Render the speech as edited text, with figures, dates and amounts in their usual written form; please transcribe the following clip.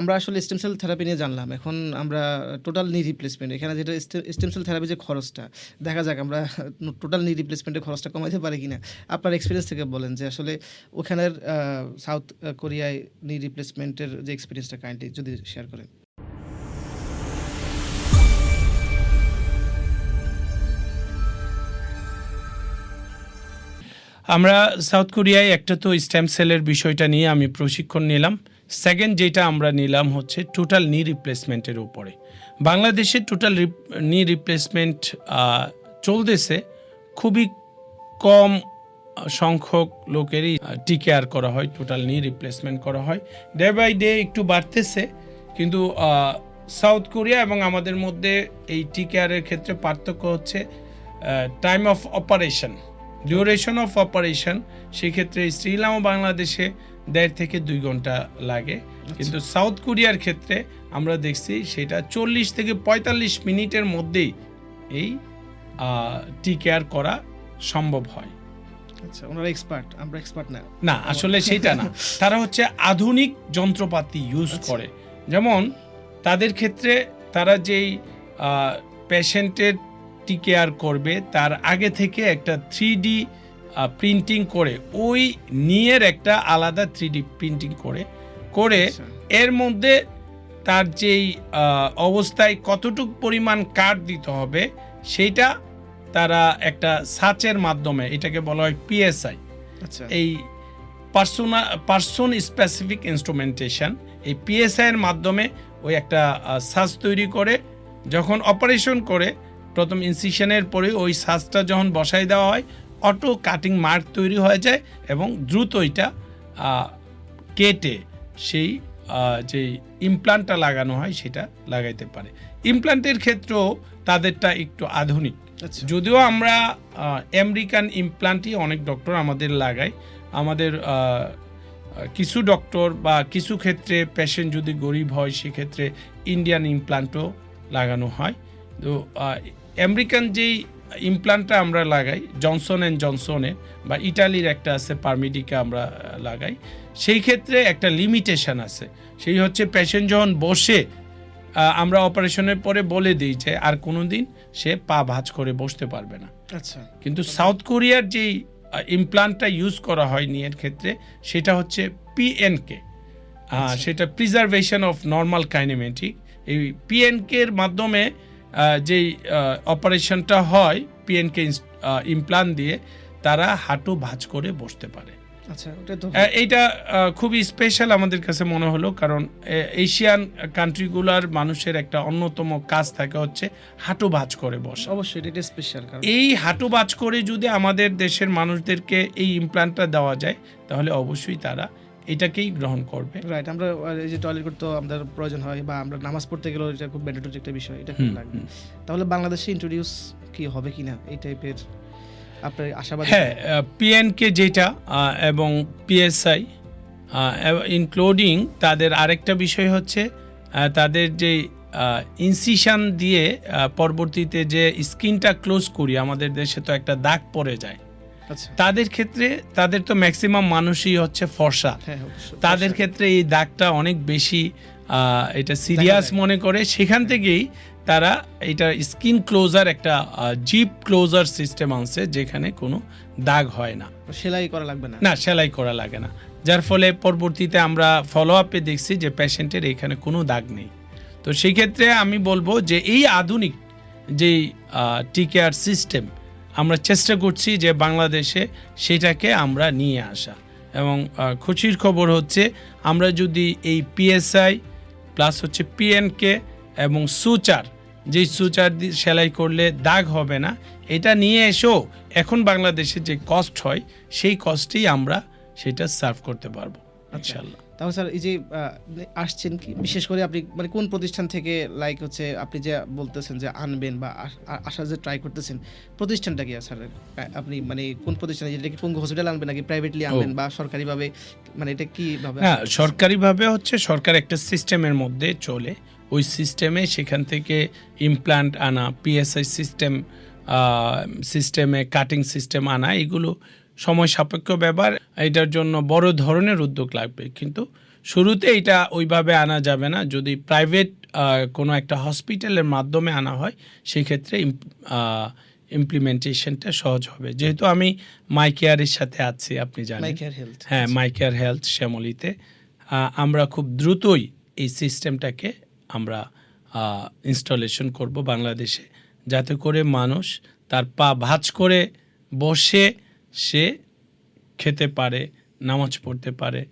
আমরা আসলে stem cell therapy নিয়ে জানলাম। এখন আমরা টোটাল নি রিপ্লেসমেন্ট এখানে যেটা স্টেম সেল থেরাপি যে খরচটা, দেখা যাক আমরা টোটাল নি রিপ্লেসমেন্টের খরচটা কমাইতে পারি কিনা। আপনার এক্সপেরিয়েন্স থেকে বলেন যে আসলে ওখানের সাউথ কোরিয়ায় নি রিপ্লেসমেন্টের যে এক্সপেরিয়েন্সটা কাইন্ডলি যদি শেয়ার করেন। আমরা সাউথ কোরিয়ায় একটা তো স্টেম সেলের বিষয়টা নিয়ে আমি প্রশিক্ষণ নিলাম। সেকেন্ড যেটা আমরা নিলাম হচ্ছে টোটাল নি রিপ্লেসমেন্টের উপরে। বাংলাদেশে টোটাল নি রিপ্লেসমেন্ট চলতেছে, খুবই কম সংখ্যক লোকেরই টিকেয়ার করা হয়, টোটাল নি রিপ্লেসমেন্ট করা হয়। ডে বাই ডে একটু বাড়তেছে, কিন্তু সাউথ কোরিয়া এবং আমাদের মধ্যে এই টিকেয়ারের ক্ষেত্রে পার্থক্য হচ্ছে time of operation, duration of operation. সেক্ষেত্রে শ্রীলঙ্কা ও বাংলাদেশে 1.5 থেকে 2 ঘন্টা লাগে, কিন্তু সাউথ কোরিয়ার ক্ষেত্রে আমরা দেখছি সেটা 40 থেকে 45 মিনিটের মধ্যেই এই টিকেয়ার করা সম্ভব হয়। আচ্ছা, ওনারা এক্সপার্ট, আমরা এক্সপার্ট না। না, আসলে সেটা না। তারা হচ্ছে আধুনিক যন্ত্রপাতি ইউজ করে। যেমন তাদের ক্ষেত্রে তারা যেই পেশেন্টের টিকেয়ার করবে তার আগে থেকে একটা 3D প্রিন্টিং করে, ওই নিয়ের একটা আলাদা 3D প্রিন্টিং করে এর মধ্যে তার যেই অবস্থায় কতটুকু পরিমাণ কাট দিতে হবে সেইটা তারা একটা সার্চের মাধ্যমে, এটাকে বলা হয় পিএসআই, এই পার্সন স্পেসিফিক ইনস্ট্রুমেন্টেশন, এই পিএসআই এর মাধ্যমে ওই একটা সার্চ তৈরি করে, যখন অপারেশন করে প্রথম ইনসিশনের পরে ওই সার্চটা যখন বসাই দেওয়া হয়, অটো কাটিং মার্ক তৈরি হয়ে যায় এবং দ্রুত এটা কেটে সেই যে ইমপ্লান্টটা লাগানো হয় সেটা লাগাইতে পারে। ইমপ্লান্টের ক্ষেত্রেও তাদেরটা একটু আধুনিক, যদিও আমরা আমেরিকান ইমপ্লান্টই অনেক ডক্টর আমাদের লাগায়। আমাদের কিছু ডক্টর বা কিছু ক্ষেত্রে পেশেন্ট যদি গরিব হয় সেক্ষেত্রে ইন্ডিয়ান ইমপ্লান্টও লাগানো হয়। তো আমেরিকান যেই ইমপ্লান্টটা আমরা লাগাই জনসন অ্যান্ড জনসনের, বা ইটালির একটা আছে পারমিডিকা আমরা লাগাই, সেই ক্ষেত্রে একটা লিমিটেশন আছে। সেই হচ্ছে পেশেন্ট যখন বসে, আমরা অপারেশনের পরে বলে দিই যে আর কোনো দিন সে পা ভাঁজ করে বসতে পারবে না। আচ্ছা, কিন্তু সাউথ কোরিয়ার যেই ইমপ্লান্টটা ইউজ করা হয় নিয়ের ক্ষেত্রে সেটা হচ্ছে পিএনকে, সেটা প্রিজারভেশন অফ নর্মাল কাইনেমেটিক। এই পিএনকে এর মাধ্যমে যেই অপারেশনটা হয় পিএনকে ইমপ্লান্ট দিয়ে, তারা হাঁটু ভাঁজ করে বসতে পারে। আচ্ছা, এইটা খুবই স্পেশাল আমাদের কাছে মনে হলো, কারণ এশিয়ান কান্ট্রিগুলার মানুষের একটা অন্যতম কাজ থাকে হচ্ছে হাঁটু ভাঁজ করে বসা। অবশ্যই এটা স্পেশাল। এই হাঁটু ভাঁজ করে যদি আমাদের দেশের মানুষদেরকে এই ইমপ্লান্টটা দেওয়া যায় তাহলে অবশ্যই তারা এটাকেই গ্রহণ করবে। রাইট, আমরা এই যে টয়লেট করতে আমাদের প্রয়োজন হয় বা আমরা নামাজ পড়তে গেলেও এটা খুব ম্যান্ডেটরি একটা বিষয়, এটা খুব লাগবে। তাহলে বাংলাদেশে ইন্ট্রোডিউস কি হবে কিনা এই টাইপের আপনার আশাবাদী? হ্যাঁ, পিএনকে যেটা এবং পিএসআই ইনক্লুডিং তাদের আরেকটা বিষয় হচ্ছে তাদের যে ইনসিশন দিয়ে পরবর্তীতে যে স্কিনটা ক্লোজ করি, আমাদের দেশে তো একটা দাগ পড়ে যায়। তাদের ক্ষেত্রে, তাদের তো ম্যাক্সিমাম মানুষই হচ্ছে ফর্সা, তাদের ক্ষেত্রে এই দাগটা অনেক বেশি এটা সিরিয়াস মনে করে। সেখান থেকেই তারা এটা স্কিন ক্লোজার, একটা জিপ ক্লোজার সিস্টেম আনছে যেখানে কোনো দাগ হয় না, সেলাই করা লাগবে না। না, সেলাই করা লাগে না, যার ফলে পরবর্তীতে আমরা ফলো আপে দেখছি যে পেশেন্টের এখানে কোনো দাগ নেই। তো সেই ক্ষেত্রে আমি বলবো যে এই আধুনিক যেই টিকেয়ার সিস্টেম আমরা চেষ্টা করছি যে বাংলাদেশে সেটাকে আমরা নিয়ে আসা। এবং খুশির খবর হচ্ছে আমরা যদি এই পিএসআই প্লাস হচ্ছে পিএনকে এবং সুচার, যেই সুচার দিয়ে সেলাই করলে দাগ হবে না, এটা নিয়ে এসেও এখন বাংলাদেশে যে কস্ট হয় সেই কস্টেই আমরা সেটা সার্ভ করতে পারবো ইনশাআল্লাহ। তাহলে স্যার, এই যে আসছেন কি বিশেষ করে আপনি মানে কোন প্রতিষ্ঠান থেকে, লাইক হচ্ছে আপনি যে বলতেছেন যে আনবেন বা আসার যে ট্রাই করতেছেন, প্রতিষ্ঠানটা কি স্যার? আপনি মানে কোন প্রতিষ্ঠানে, এটা কি পঙ্গু হসপিটাল আনবেন নাকি প্রাইভেটলি আনবেন বা সরকারিভাবে, মানে এটা কিভাবে? হ্যাঁ, সরকারিভাবে হচ্ছে সরকার একটা সিস্টেমের মধ্যে চলে, ওই সিস্টেমে সেখান থেকে ইমপ্লান্ট আনা, পিএসআই সিস্টেমে কাটিং সিস্টেম আনা, এগুলো সময় সাপেক্ষ ব্যাপার। এটার জন্য বড় ধরনের উদ্যোগ লাগবে, কিন্তু শুরুতে এটা ওইভাবে আনা যাবে না। যদি প্রাইভেট কোনো একটা হসপিটালের মাধ্যমে আনা হয় সেই ক্ষেত্রে ইমপ্লিমেন্টেশনটা সহজ হবে। যেহেতু আমি মাই কেয়ারের সাথে আছি, আপনি জানেন, মাই কেয়ার হেলথ। হ্যাঁ, মাই কেয়ার হেলথ শ্যামলীতে আমরা খুব দ্রুতই এই সিস্টেমটাকে আমরা ইনস্টলেশন করব বাংলাদেশে, যাতে করে মানুষ তার পা ভাঁজ করে বসে সে খেতে পারে, নামাজ পড়তে পারে।